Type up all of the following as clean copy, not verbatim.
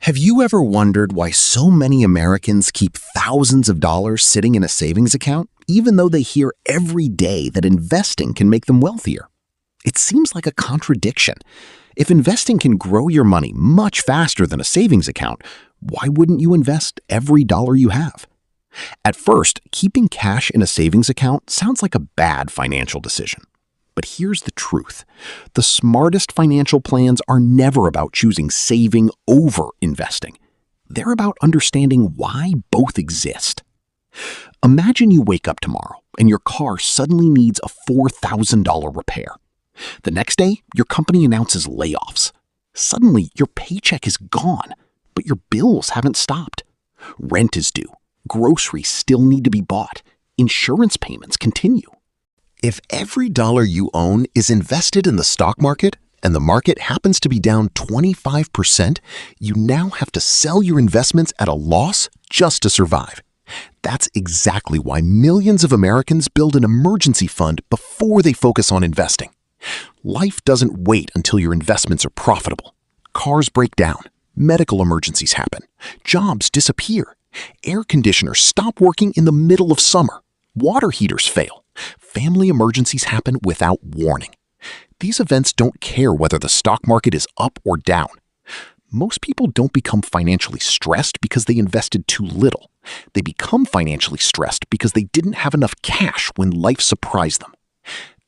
Have you ever wondered why so many Americans keep thousands of dollars sitting in a savings account, even though they hear every day that investing can make them wealthier? It seems like a contradiction. If investing can grow your money much faster than a savings account, why wouldn't you invest every dollar you have? At first, keeping cash in a savings account sounds like a bad financial decision. But here's the truth. The smartest financial plans are never about choosing saving over investing. They're about understanding why both exist. Imagine you wake up tomorrow and your car suddenly needs a $4,000 repair. The next day, your company announces layoffs. Suddenly, your paycheck is gone, but your bills haven't stopped. Rent is due. Groceries still need to be bought. Insurance payments continue. If every dollar you own is invested in the stock market and the market happens to be down 25%, you now have to sell your investments at a loss just to survive. That's exactly why millions of Americans build an emergency fund before they focus on investing. Life doesn't wait until your investments are profitable. Cars break down, medical emergencies happen, jobs disappear, air conditioners stop working in the middle of summer, water heaters fail. Family emergencies happen without warning. These events don't care whether the stock market is up or down. Most people don't become financially stressed because they invested too little. They become financially stressed because they didn't have enough cash when life surprised them.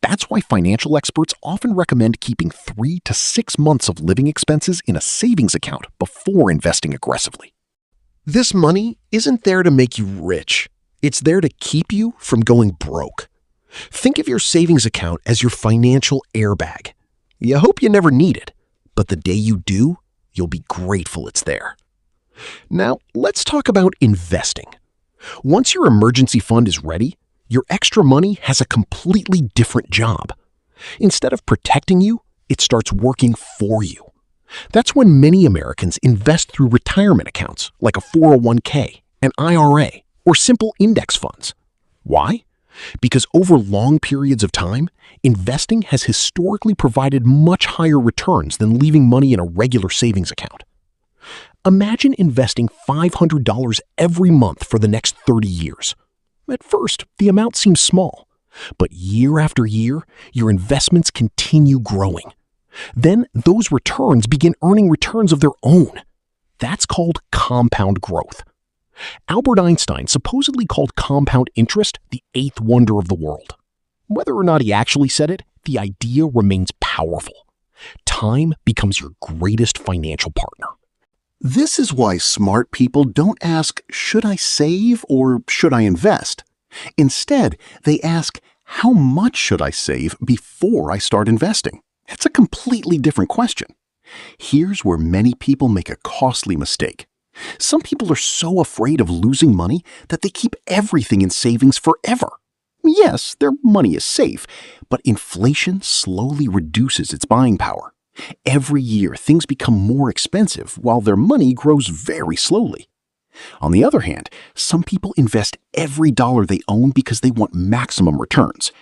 That's why financial experts often recommend keeping 3 to 6 months of living expenses in a savings account before investing aggressively. This money isn't there to make you rich. It's there to keep you from going broke. Think of your savings account as your financial airbag. You hope you never need it, but the day you do, you'll be grateful it's there. Now, let's talk about investing. Once your emergency fund is ready, your extra money has a completely different job. Instead of protecting you, it starts working for you. That's when many Americans invest through retirement accounts like a 401k, an IRA, or simple index funds. Why? Because over long periods of time, investing has historically provided much higher returns than leaving money in a regular savings account. Imagine investing $500 every month for the next 30 years. At first, the amount seems small, but year after year, your investments continue growing. Then those returns begin earning returns of their own. That's called compound growth. Albert Einstein supposedly called compound interest the eighth wonder of the world. Whether or not he actually said it, the idea remains powerful. Time becomes your greatest financial partner. This is why smart people don't ask, should I save or should I invest? Instead, they ask, how much should I save before I start investing? It's a completely different question. Here's where many people make a costly mistake. Some people are so afraid of losing money that they keep everything in savings forever. Yes, their money is safe, but inflation slowly reduces its buying power. Every year, things become more expensive while their money grows very slowly. On the other hand, some people invest every dollar they own because they want maximum returns.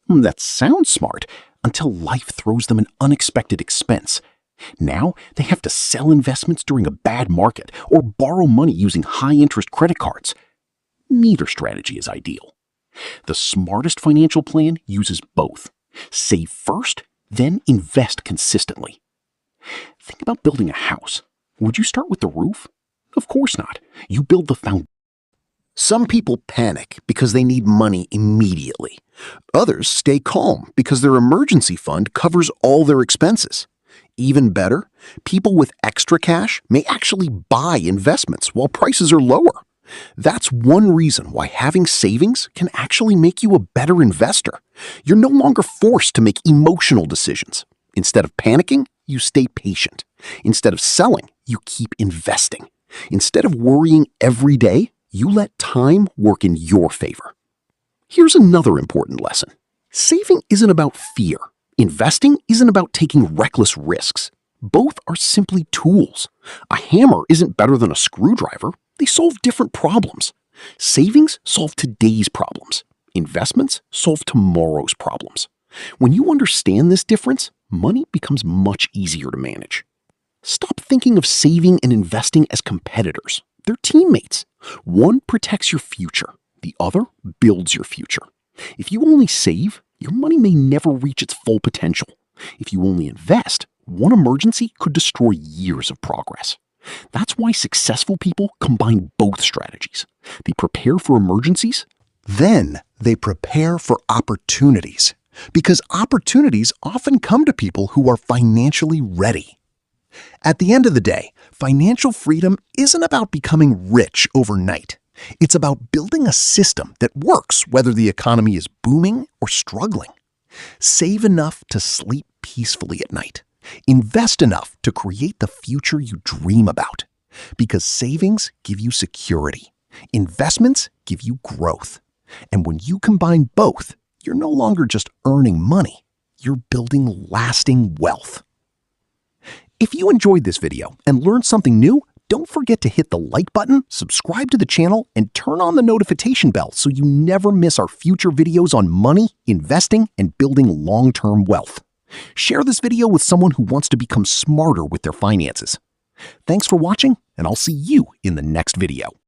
That sounds smart until life throws them an unexpected expense. Now, they have to sell investments during a bad market or borrow money using high-interest credit cards. Neither strategy is ideal. The smartest financial plan uses both. Save first, then invest consistently. Think about building a house. Would you start with the roof? Of course not. You build the foundation. Some people panic because they need money immediately. Others stay calm because their emergency fund covers all their expenses. Even better, people with extra cash may actually buy investments while prices are lower. That's one reason why having savings can actually make you a better investor. You're no longer forced to make emotional decisions. Instead of panicking, you stay patient. Instead of selling, you keep investing. Instead of worrying every day, you let time work in your favor. Here's another important lesson. Saving isn't about fear. Investing isn't about taking reckless risks. Both are simply tools. A hammer isn't better than a screwdriver. They solve different problems. Savings solve today's problems. Investments solve tomorrow's problems. When you understand this difference, money becomes much easier to manage. Stop thinking of saving and investing as competitors. They're teammates. One protects your future, the other builds your future. If you only save, your money may never reach its full potential. If you only invest, one emergency could destroy years of progress. That's why successful people combine both strategies. They prepare for emergencies, then they prepare for opportunities, because opportunities often come to people who are financially ready. At the end of the day, financial freedom isn't about becoming rich overnight. It's about building a system that works whether the economy is booming or struggling. Save enough to sleep peacefully at night. Invest enough to create the future you dream about. Because savings give you security. Investments give you growth. And when you combine both, you're no longer just earning money. You're building lasting wealth. If you enjoyed this video and learned something new, don't forget to hit the like button, subscribe to the channel, and turn on the notification bell so you never miss our future videos on money, investing, and building long-term wealth. Share this video with someone who wants to become smarter with their finances. Thanks for watching, and I'll see you in the next video.